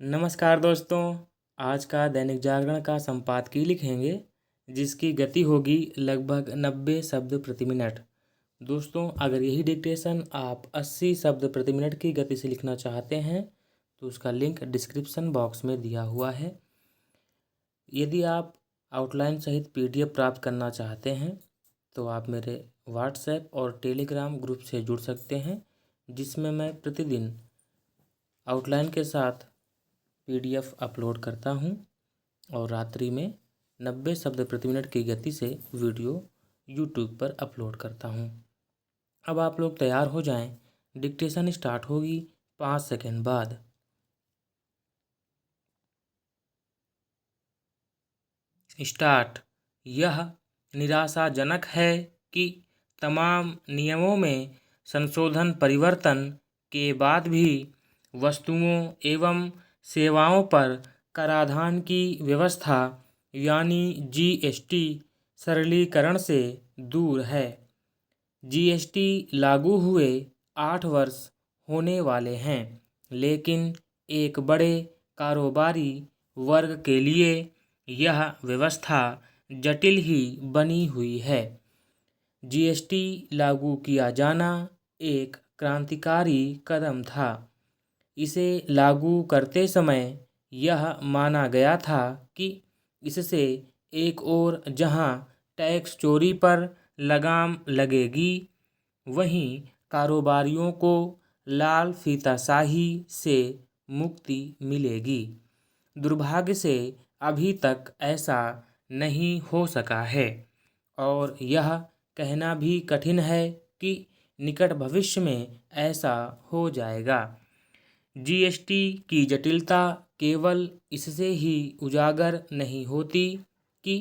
नमस्कार दोस्तों। आज का दैनिक जागरण का संपादकीय लिखेंगे जिसकी गति होगी लगभग 90 शब्द प्रति मिनट। दोस्तों, अगर यही डिक्टेशन आप 80 शब्द प्रति मिनट की गति से लिखना चाहते हैं तो उसका लिंक डिस्क्रिप्शन बॉक्स में दिया हुआ है। यदि आप आउटलाइन सहित पीडीएफ प्राप्त करना चाहते हैं तो आप मेरे व्हाट्सएप और टेलीग्राम ग्रुप से जुड़ सकते हैं, जिसमें मैं प्रतिदिन आउटलाइन के साथ पीडीएफ अपलोड करता हूं और रात्रि में 90 शब्द प्रति मिनट की गति से वीडियो यूट्यूब पर अपलोड करता हूं। अब आप लोग तैयार हो जाएं, डिक्टेशन स्टार्ट होगी 5 सेकंड बाद। स्टार्ट। यह निराशाजनक है कि तमाम नियमों में संशोधन परिवर्तन के बाद भी वस्तुओं एवं सेवाओं पर कराधान की व्यवस्था यानी जीएसटी सरलीकरण से दूर है। जीएसटी लागू हुए 8 वर्ष होने वाले हैं, लेकिन एक बड़े कारोबारी वर्ग के लिए यह व्यवस्था जटिल ही बनी हुई है। जीएसटी लागू किया जाना एक क्रांतिकारी कदम था। इसे लागू करते समय यह माना गया था कि इससे एक ओर जहां टैक्स चोरी पर लगाम लगेगी, वहीं कारोबारियों को लाल फीताशाही से मुक्ति मिलेगी। दुर्भाग्य से अभी तक ऐसा नहीं हो सका है और यह कहना भी कठिन है कि निकट भविष्य में ऐसा हो जाएगा। जीएसटी की जटिलता केवल इससे ही उजागर नहीं होती कि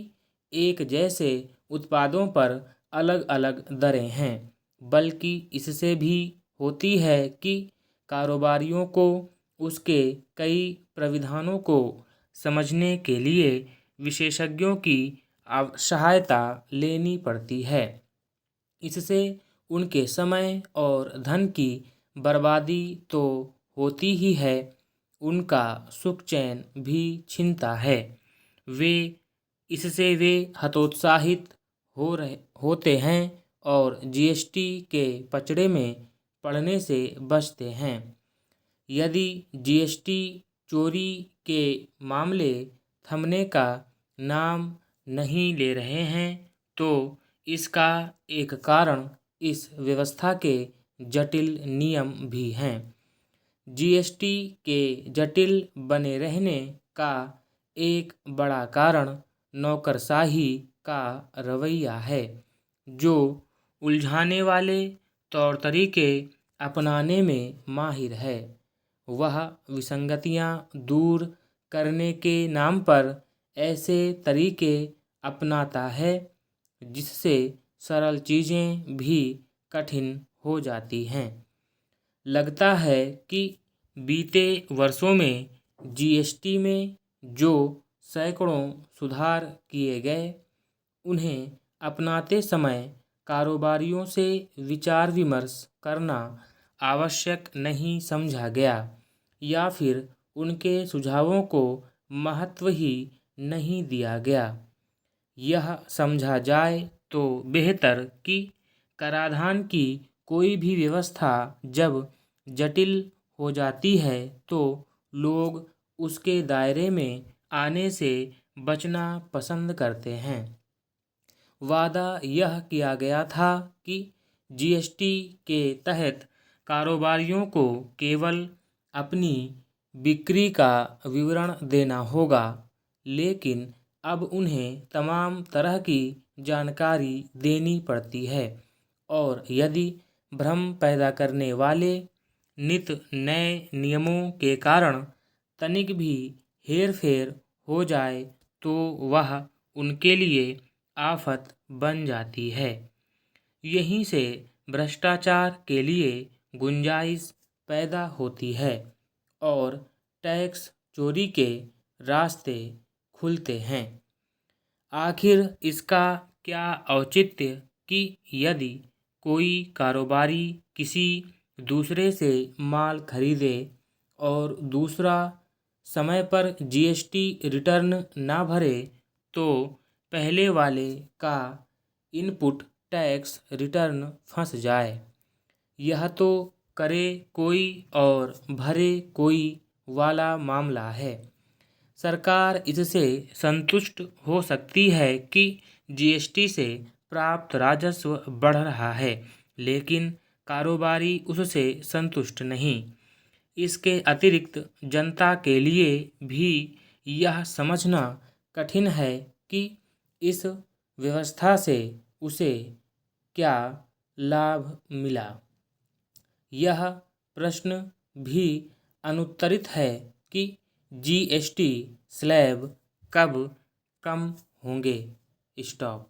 एक जैसे उत्पादों पर अलग अलग दरें हैं, बल्कि इससे भी होती है कि कारोबारियों को उसके कई प्राविधानों को समझने के लिए विशेषज्ञों की सहायता लेनी पड़ती है। इससे उनके समय और धन की बर्बादी तो होती ही है, उनका सुख चैन भी छिनता है। इससे वे हतोत्साहित होते हैं और जीएसटी के पचड़े में पड़ने से बचते हैं। यदि जीएसटी चोरी के मामले थमने का नाम नहीं ले रहे हैं तो इसका एक कारण इस व्यवस्था के जटिल नियम भी हैं। जीएसटी के जटिल बने रहने का एक बड़ा कारण नौकरशाही का रवैया है, जो उलझाने वाले तौर तरीके अपनाने में माहिर है। वह विसंगतियां दूर करने के नाम पर ऐसे तरीके अपनाता है जिससे सरल चीज़ें भी कठिन हो जाती हैं। लगता है कि बीते वर्षों में जीएसटी में जो सैकड़ों सुधार किए गए, उन्हें अपनाते समय कारोबारियों से विचार विमर्श करना आवश्यक नहीं समझा गया या फिर उनके सुझावों को महत्व ही नहीं दिया गया। यह समझा जाए तो बेहतर कि कराधान की कोई भी व्यवस्था जब जटिल हो जाती है तो लोग उसके दायरे में आने से बचना पसंद करते हैं। वादा यह किया गया था कि जीएसटी के तहत कारोबारियों को केवल अपनी बिक्री का विवरण देना होगा, लेकिन अब उन्हें तमाम तरह की जानकारी देनी पड़ती है और यदि भ्रम पैदा करने वाले नित नए नियमों के कारण तनिक भी हेरफेर हो जाए तो वह उनके लिए आफत बन जाती है। यहीं से भ्रष्टाचार के लिए गुंजाइश पैदा होती है और टैक्स चोरी के रास्ते खुलते हैं। आखिर इसका क्या औचित्य कि यदि कोई कारोबारी किसी दूसरे से माल खरीदे और दूसरा समय पर जीएसटी रिटर्न ना भरे तो पहले वाले का इनपुट टैक्स रिटर्न फंस जाए। यह तो करे कोई और भरे कोई वाला मामला है। सरकार इससे संतुष्ट हो सकती है कि जीएसटी से प्राप्त राजस्व बढ़ रहा है, लेकिन कारोबारी उससे संतुष्ट नहीं। इसके अतिरिक्त जनता के लिए भी यह समझना कठिन है कि इस व्यवस्था से उसे क्या लाभ मिला। यह प्रश्न भी अनुत्तरित है कि जीएसटी स्लैब कब कम होंगे। स्टॉप।